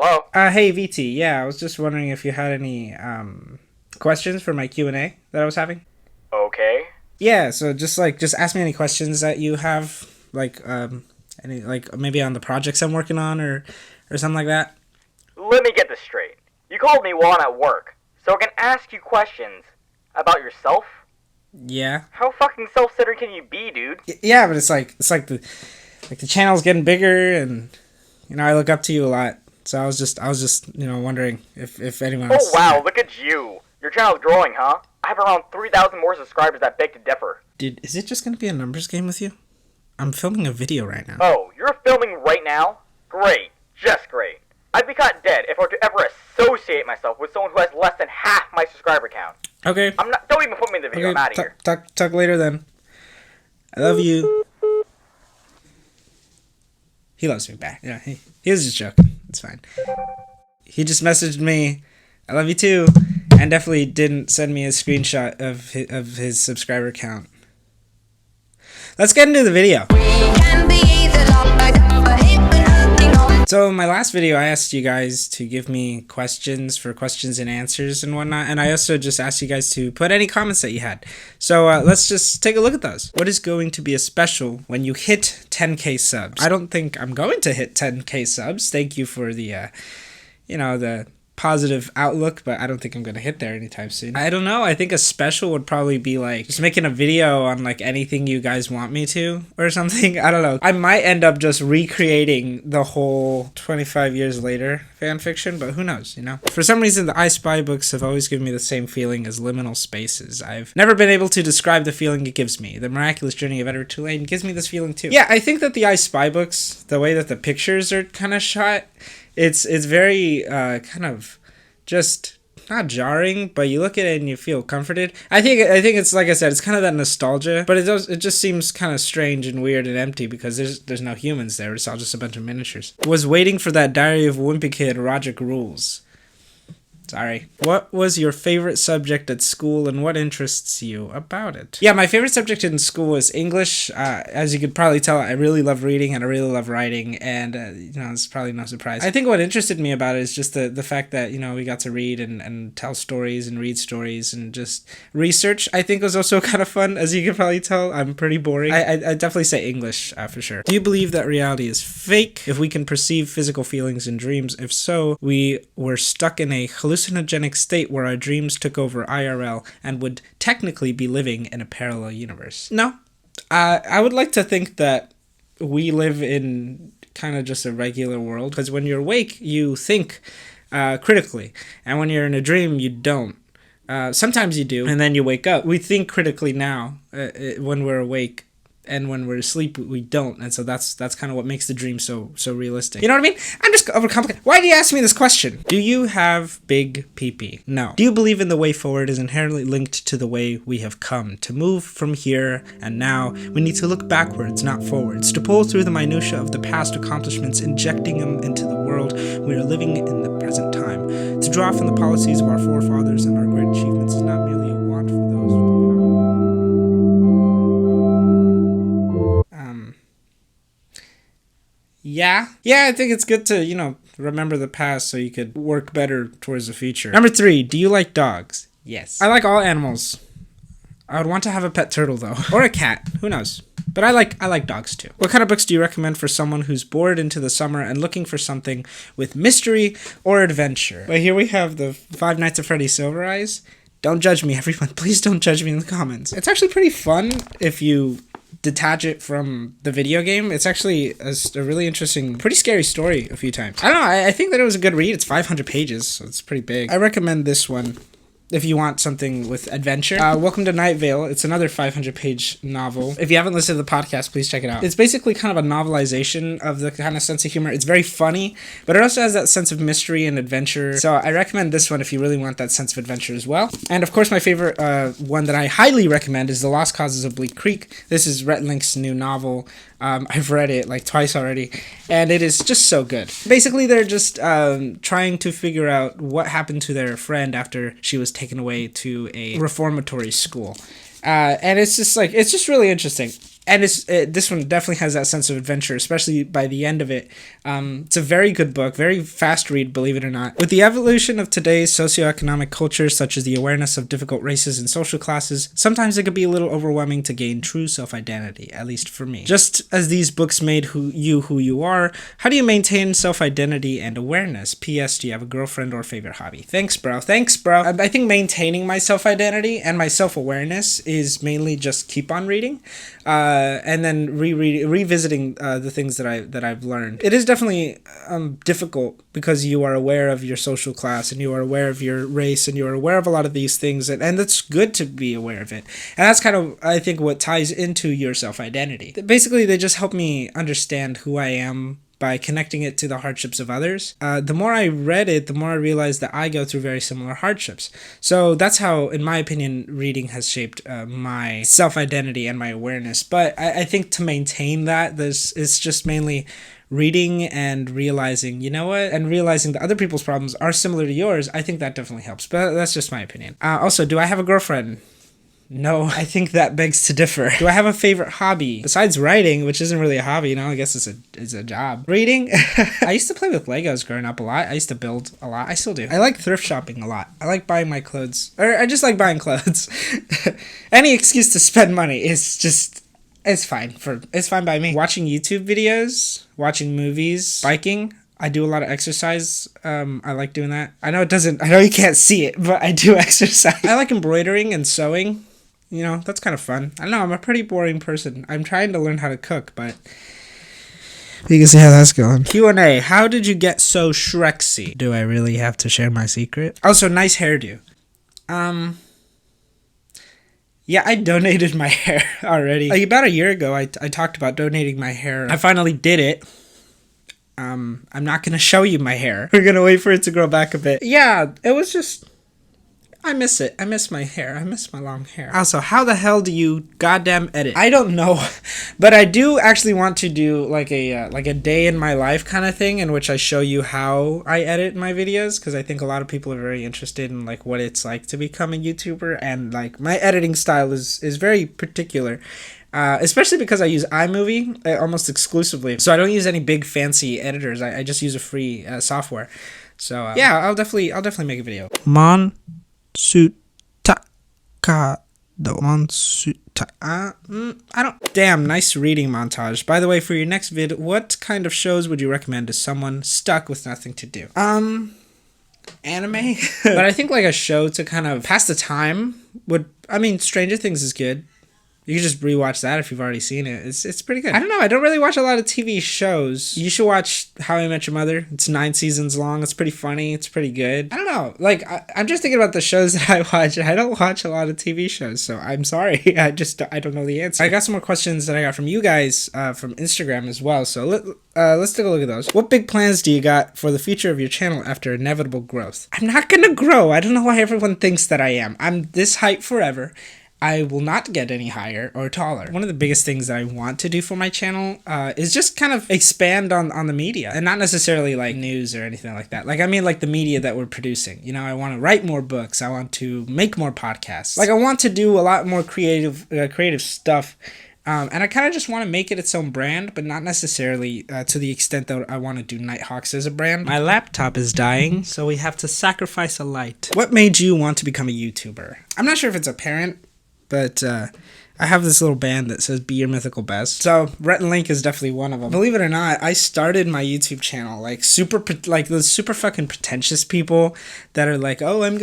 Hello? Hey VT, yeah, I was just wondering if you had any questions for my Q&A that I was having. Okay. Yeah, so just ask me any questions that you have, any maybe on the projects I'm working on or something like that. Let me get this straight. You called me while I'm at work, so I can ask you questions about yourself? Yeah. How fucking self-centered can you be, dude? Yeah, but it's like the channel's getting bigger, and I look up to you a lot. So I was just wondering if anyone else. Oh wow, look at you. Your channel's growing, huh? I have around 3,000 more subscribers that beg to differ. Dude, is it just gonna be a numbers game with you? I'm filming a video right now. Oh, you're filming right now? Great. Just great. I'd be caught dead if I were to ever associate myself with someone who has less than half my subscriber count. Okay. Don't even put me in the video, Okay, I'm out of here. talk later then. I love you. He loves me back. Yeah, he was just joking. It's fine. He just messaged me, I love you too, and definitely didn't send me a screenshot of his subscriber count. Let's get into the video. So in my last video, I asked you guys to give me questions for questions and answers and whatnot, and I also just asked you guys to put any comments that you had. So let's just take a look at those. What is going to be a special when you hit 10k subs? I don't think I'm going to hit 10k subs. Thank you for the, the positive outlook, but I don't think I'm gonna hit there anytime soon. I don't know. I think a special would probably be like just making a video on like anything you guys want me to or something. I don't know. I might end up just recreating the whole 25 years later fan fiction, but who knows, For some reason, the I Spy books have always given me the same feeling as liminal spaces. I've never been able to describe the feeling it gives me. The Miraculous Journey of Edward Tulane gives me this feeling too. Yeah, I think that the I Spy books, the way that the pictures are kind of shot, it's very kind of just not jarring, but you look at it and you feel comforted. I think it's like I said, it's kind of that nostalgia, but it just seems kind of strange and weird and empty because there's no humans there. It's all just a bunch of miniatures. Was waiting for that Diary of a Wimpy Kid Rogic rules. Sorry. What was your favorite subject at school and what interests you about it? Yeah, my favorite subject in school is English. As you could probably tell, I really love reading and I really love writing, and it's probably no surprise. I think what interested me about it is just the fact that, we got to read and tell stories and read stories and just research. I think was also kind of fun. As you could probably tell, I'm pretty boring. I definitely say English for sure. Do you believe that reality is fake? If we can perceive physical feelings in dreams, if so, we were stuck in a hallucinogenic state where our dreams took over IRL and would technically be living in a parallel universe. No. I would like to think that we live in kind of just a regular world, because when you're awake, you think critically, and when you're in a dream, you don't. Sometimes you do, and then you wake up. We think critically now when we're awake, and when we're asleep, we don't. And so that's kind of what makes the dream so realistic. You know what I mean? I'm just overcomplicated. Why do you ask me this question? Do you have big pee-pee? No. Do you believe in the way forward is inherently linked to the way we have come? To move from here and now, we need to look backwards, not forwards. To pull through the minutiae of the past accomplishments, injecting them into the world we are living in the present time. To draw from the policies of our forefathers and our great achievements is not merely a want for those with power. Yeah, I think it's good to, remember the past so you could work better towards the future. Number 3, do you like dogs? Yes. I like all animals. I would want to have a pet turtle, though. Or a cat. Who knows? But I like dogs, too. What kind of books do you recommend for someone who's bored into the summer and looking for something with mystery or adventure? But here we have the 5 Nights at Freddy's Silver Eyes. Don't judge me, everyone. Please don't judge me in the comments. It's actually pretty fun if you detach it from the video game. It's actually a really interesting, pretty scary story a few times. I don't know, I think that it was a good read. It's 500 pages, so it's pretty big. I recommend this one if you want something with adventure. Welcome to Night Vale. It's another 500-page novel. If you haven't listened to the podcast, please check it out. It's basically kind of a novelization of the kind of sense of humor. It's very funny, but it also has that sense of mystery and adventure. So I recommend this one if you really want that sense of adventure as well. And of course, my favorite one that I highly recommend is The Lost Causes of Bleak Creek. This is Rhett Link's new novel. I've read it like twice already, and it is just so good. Basically, they're just trying to figure out what happened to their friend after she was taken away to a reformatory school. And it's just really interesting. And this one definitely has that sense of adventure, especially by the end of it. It's a very good book, very fast read, believe it or not. With the evolution of today's socioeconomic culture, such as the awareness of difficult races and social classes, sometimes it could be a little overwhelming to gain true self-identity, at least for me. Just as these books made who you are, how do you maintain self-identity and awareness? P.S. Do you have a girlfriend or favorite hobby? Thanks, bro. Thanks, bro. I think maintaining my self-identity and my self-awareness is mainly just keep on reading. And then revisiting the things that I've learned. It is definitely difficult because you are aware of your social class and you are aware of your race and you are aware of a lot of these things, and it's good to be aware of it. And that's kind of, I think, what ties into your self-identity. Basically, they just help me understand who I am by connecting it to the hardships of others. The more I read it, the more I realized that I go through very similar hardships. So that's how, in my opinion, reading has shaped my self-identity and my awareness. But I think to maintain that, it's just mainly reading and realizing, you know what, and realizing that other people's problems are similar to yours. I think that definitely helps. But that's just my opinion. Also, do I have a girlfriend? No, I think that begs to differ. Do I have a favorite hobby? Besides writing, which isn't really a hobby, you know, I guess it's a job. Reading? I used to play with Legos growing up a lot. I used to build a lot. I still do. I like thrift shopping a lot. I like buying my clothes. Or I just like buying clothes. Any excuse to spend money is just... It's fine by me. Watching YouTube videos, watching movies, biking. I do a lot of exercise. I like doing that. I know you can't see it, but I do exercise. I like embroidering and sewing. You know, that's kind of fun. I don't know, I'm a pretty boring person. I'm trying to learn how to cook, but you can see how that's going. Q&A, how did you get so Shreksy? Do I really have to share my secret? Also, nice hairdo. Yeah, I donated my hair already. Like about a year ago, I talked about donating my hair. I finally did it. I'm not gonna show you my hair. We're gonna wait for it to grow back a bit. Yeah, it was just... I miss it. I miss my hair. I miss my long hair. Also, how the hell do you goddamn edit? I don't know, but I do actually want to do like a day in my life kind of thing in which I show you how I edit my videos, because I think a lot of people are very interested in like what it's like to become a YouTuber, and like my editing style is very particular. Especially because I use iMovie almost exclusively, so I don't use any big fancy editors. I just use a free software. So yeah, I'll definitely make a video. Damn, nice reading montage. By the way, for your next vid, what kind of shows would you recommend to someone stuck with nothing to do? Anime? But I think like a show to kind of pass the time Stranger Things is good. You can just rewatch that if you've already seen it. It's pretty good. I don't know. I don't really watch a lot of TV shows. You should watch How I Met Your Mother. It's 9 seasons long. It's pretty funny. It's pretty good. I don't know. Like, I'm just thinking about the shows that I watch. I don't watch a lot of TV shows, so I'm sorry. I don't know the answer. I got some more questions that I got from you guys from Instagram as well, so let's take a look at those. What big plans do you got for the future of your channel after inevitable growth? I'm not gonna grow. I don't know why everyone thinks that I am. I'm this height forever. I will not get any higher or taller. One of the biggest things that I want to do for my channel is just kind of expand on the media, and not necessarily like news or anything like that. Like, I mean like the media that we're producing. You know, I want to write more books. I want to make more podcasts. Like, I want to do a lot more creative stuff. And I kind of just want to make it its own brand, but not necessarily to the extent that I want to do Nighthawks as a brand. My laptop is dying, so we have to sacrifice a light. What made you want to become a YouTuber? I'm not sure if it's apparent, but I have this little band that says "Be Your Mythical Best." So Rhett and Link is definitely one of them. Believe it or not, I started my YouTube channel like those super fucking pretentious people that are like, "Oh, I'm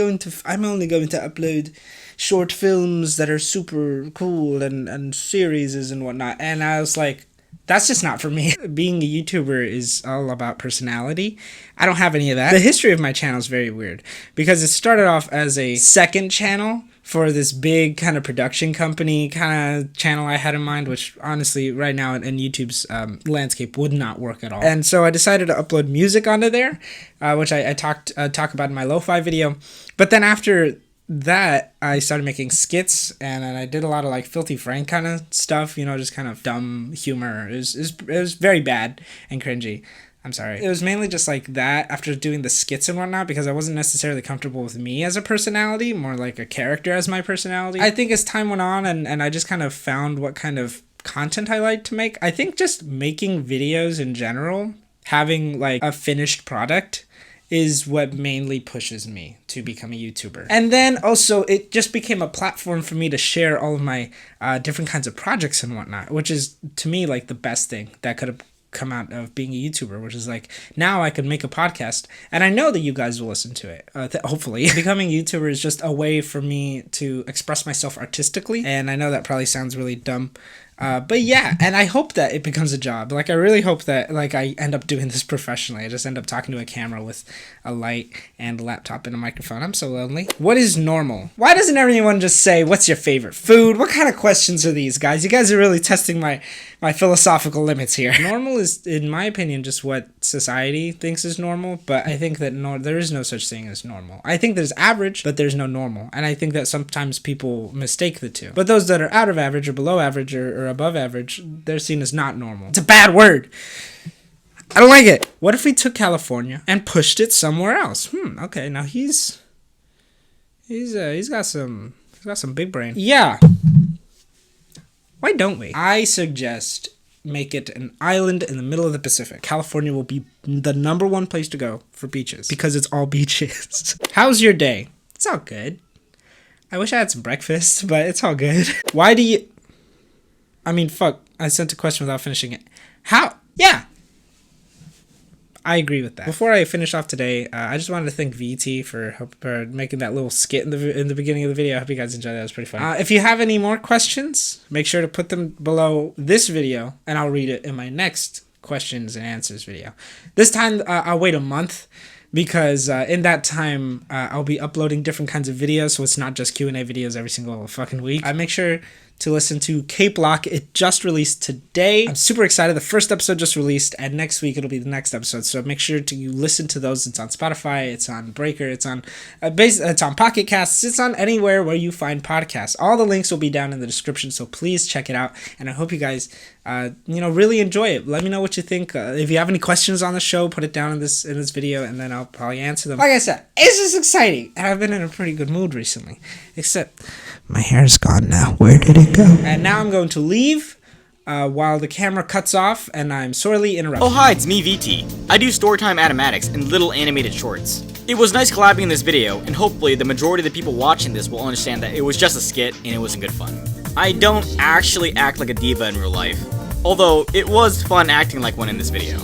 only going to upload short films that are super cool and series and whatnot." And I was like, that's just not for me. Being a YouTuber is all about personality. I don't have any of that. The history of my channel is very weird because it started off as a second channel for this big kind of production company kind of channel I had in mind, which honestly right now in YouTube's landscape would not work at all. And so I decided to upload music onto there, which I talk about in my lo-fi video. But then after that, I started making skits, and then I did a lot of like Filthy Frank kind of stuff, you know, just kind of dumb humor. It was very bad and cringy. I'm sorry. It was mainly just like that after doing the skits and whatnot, because I wasn't necessarily comfortable with me as a personality, more like a character as my personality. I think as time went on and I just kind of found what kind of content I like to make. I think just making videos in general, having like a finished product, is what mainly pushes me to become a YouTuber. And then also it just became a platform for me to share all of my different kinds of projects and whatnot, which is to me like the best thing that could have come out of being a YouTuber, which is like, now I can make a podcast and I know that you guys will listen to it, hopefully. Becoming a YouTuber is just a way for me to express myself artistically, and I know that probably sounds really dumb, but yeah, and I hope that it becomes a job. Like, I really hope that like I end up doing this professionally. I just end up talking to a camera with a light and a laptop and a microphone. I'm so lonely. What is normal? Why doesn't everyone just say, what's your favorite food? What kind of questions are these, guys? You guys are really testing my philosophical limits here. Normal is, in my opinion, just what society thinks is normal, but I think that there is no such thing as normal. I think there's average, but there's no normal, and I think that sometimes people mistake the two. But those that are out of average or below average or above average, they're seen as not normal. It's a bad word. I don't like it. What if we took California and pushed it somewhere else? Okay, now he's got some big brain. Yeah. Why don't we? I suggest make it an island in the middle of the Pacific. California will be the #1 place to go for beaches because it's all beaches. How's your day? It's all good. I wish I had some breakfast, but it's all good. Why do you... I mean, fuck. I sent a question without finishing it. How? Yeah. I agree with that. Before I finish off today, I just wanted to thank VTea for making that little skit in the beginning of the video. I hope you guys enjoyed that. It was pretty fun. If you have any more questions, make sure to put them below this video, and I'll read it in my next questions and answers video. This time, I'll wait a month, because in that time, I'll be uploading different kinds of videos, so it's not just Q&A videos every single fucking week. Make sure to listen to Cape Lock. It just released today. I'm super excited. The first episode just released, and next week it'll be the next episode. So make sure you listen to those. It's on Spotify, it's on Breaker, it's on it's on Pocket Casts, it's on anywhere where you find podcasts. All the links will be down in the description, so please check it out. And I hope you guys really enjoy it. Let me know what you think. If you have any questions on the show, put it down in this video, and then I'll probably answer them. Like I said, it's just exciting, and I've been in a pretty good mood recently. Except my hair's gone now. Where did it go? And now I'm going to leave while the camera cuts off, and I'm sorely interrupted. Oh hi, it's me, VTea. I do storytime animatics and little animated shorts. It was nice collabing in this video, and hopefully the majority of the people watching this will understand that it was just a skit and it wasn't good fun. I don't actually act like a diva in real life, although it was fun acting like one in this video.